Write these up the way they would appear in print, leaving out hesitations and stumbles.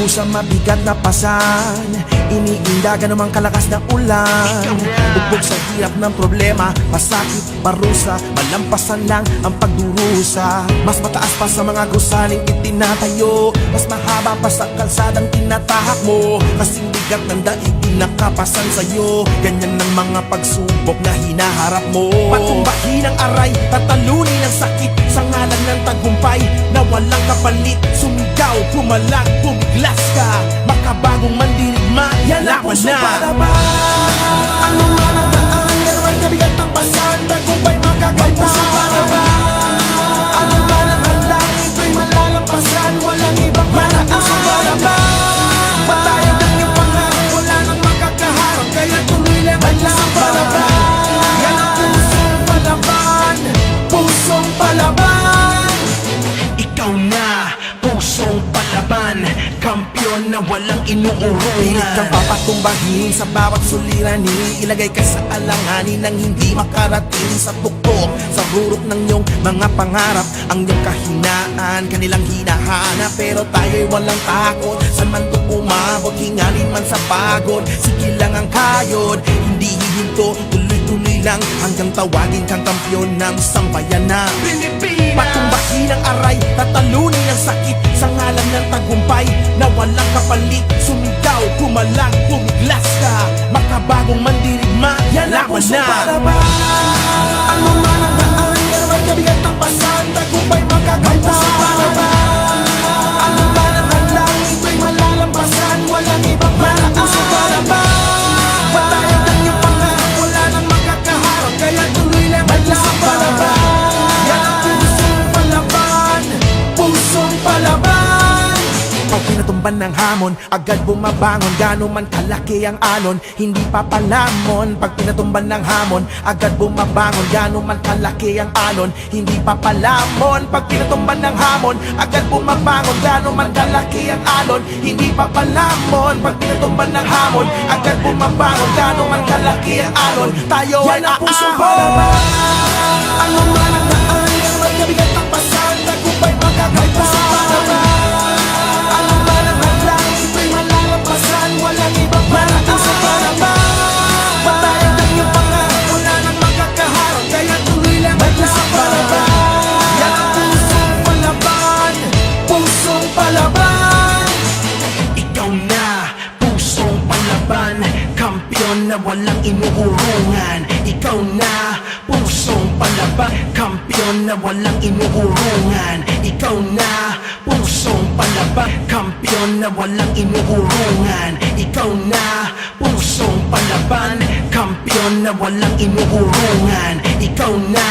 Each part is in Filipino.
Kusa mabigat na pasan, iniindagan namang kalakas na ulan. Bugbog sa hirap ng problema, pasakit, parusa, malampasan lang ang pagdurusa. Mas mataas pa sa mga gusaling itinatayo, mas mahaba pa sa kalsadang tinatahak mo. Kasing bigat ng daigdig nakapasan sa'yo, ganyan ng mga pagsubok na hinaharap mo. Patumbahin ang aray, tatalunin ang sakit, sa ngalan ng tagumpay na walang kapalit. Sumigaw, pumalag, pumiglas ka, makabagong mandirigma, yan ang puso para ba? Ano man ang daan, gano'n kabigat ng pasan, tagumpay makakanta. Puso para ba? Ano man ang hadlang, ito'y malalampasan, walang ibang para. Puso para ba? Patayan ng iyong pangarap, wala nang makakaharap, kaya tuloy lang ang puso para ba? Yan ang pusong palaban, pusong palaban. Ikaw na, pusong palaban, kampiyon na walang inuurungan. Pilit kang papatumbahin sa bawat suliranin, ilagay ka sa alanganin ng hindi makarating sa tuktok, sa rurok ng iyong mga pangarap. Ang iyong kahinaan, kanilang hinahanap, pero tayo'y walang takot. San man to umabot, hingalin man sa pagod, sige lang ang kayod, hindi hihinto, tuloy-tuloy lang hanggang tawagin kang kampiyon ng sambayanan. Patumbahin ang aray, tatalunin ang sakit, sa ngalan ng tagumpay na walang kapalit. Sumigaw, pumalag, pumiglas ka, makabagong mandirigma, yan ang puso para ba? Ano man ang daan, gano'n kabigat ng pasan, tagumpay makakanta. Puso para ba? Ano man ang hadlang, ito'y malalampasan, walang ibang para. Puso para ba? Patayan ng iyong pangarap, wala nang makakaharap, kaya tuloy lang ang puso para ba? Yan ang pusong palaban, pusong palaban. Pag pinatumban ng hamon, agad bumabangon, gano'n man kalaki ang alon, hindi papalamon. Pag pinatumban ng hamon, agad bumabangon, gano'n man kalaki ang alon, hindi papalamon. Pag pinatumban ng hamon, agad bumabangon, gano'n man kalaki ang alon, hindi papalamon. Pag pinatumban ng hamon, agad bumabangon, gano'n man kalaki ang alon, tayo ay aahon. Ano man ang daan, gano'n kabigat ng pasan, tagumpay makakanta. Ano man ang hadlang, ito'y malalampasan, walang ibang para. Puso para ba? Patayan ng iyong pangarap, wala nang makakaharap, kaya tuloy lang ang puso para ba? Yan ang pusong palaban, pusong palaban. Ikaw na, pusong palaban, kampiyon na walang inuurungan. Ikaw na, pusong palaban, kampiyon na walang inuurungan. Ikaw na, pusong palaban, kampiyon na walang inuurungan. Ikaw na, pusong palaban, kampiyon na walang inuurungan. Ikaw na,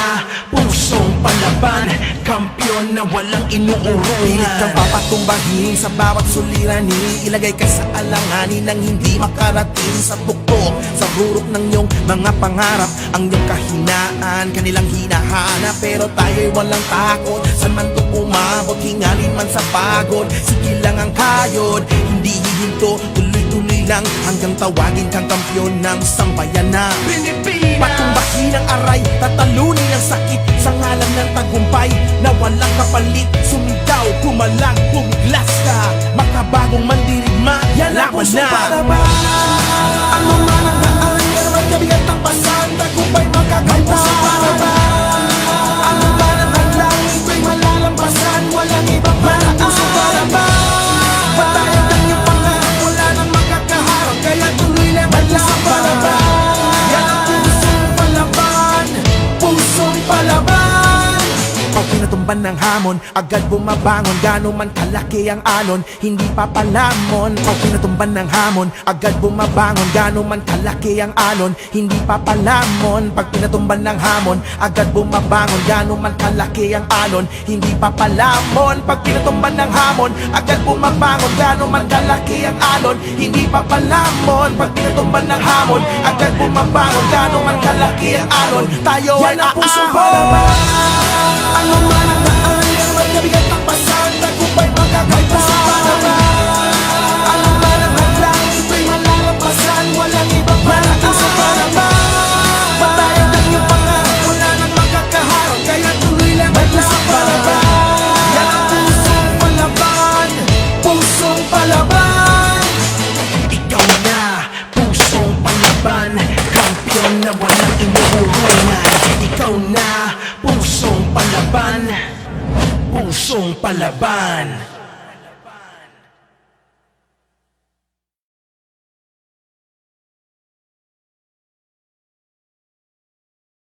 pusong palaban, kampiyon na walang inuurungan. Pilit kang papatumbahin sa bawat suliranin, ilagay ka sa alanganin ng hindi makarating sa tuktok, sa rurok ng iyong mga pangarap. Ang iyong kahinaan, kanilang hinahanap, pero tayo'y walang takot. San man to umabot, hingalin man sa pagod, sige lang ang kayod, hindi hihinto, tuloy-tuloy lang hanggang tawagin kang kampiyon ng sambayanan. Patumbahin ang aray, tatalunin ang sakit, sa ngalan ng tagumpay na walang kapalit. Sumigaw, pumalag, pumiglas ka, makabagong mandirigma, yan ang puso para ba? Ano man ang daan, gano'n kabigat ng pasan, tagumpay makakanta. Puso para ba? Ano man ang hadlang, ito'y malalampasan, walang ibang para. Puso para ba? Patayan ng iyong pangarap, wala nang makakaharap, kaya tuloy lang ang puso para ba? Yan ang pusong palaban, pusong palaban. Pag pinatumban ng hamon, agad bumabangon, gano'n man kalaki ang alon, hindi papalamon. Pag pinatumban ng hamon, agad bumabangon, gano'n man kalaki ang alon, hindi papalamon. Pag pinatumban ng hamon, agad bumabangon, gano'n man kalaki ang alon, hindi papalamon. Pag pinatumban ng hamon, agad bumabangon, gano'n man kalaki ang alon, hindi papalamon. Pag pinatumban ng hamon, agad bumabangon, gano'n man kalaki ang alon, tayo ay aahon. Ano man ang daan, gano'n kabigat ng pasan, tagumpay makakanta. Puso para ba? Ano man ang hadlang, ito'y malalampasan, walang ibang para. Puso para ba? Patayan ng iyong pangarap, wala nang makakaharap, kaya tuloy lang ang puso para ba? Yan ang pusong palaban, pusong palaban. palaban.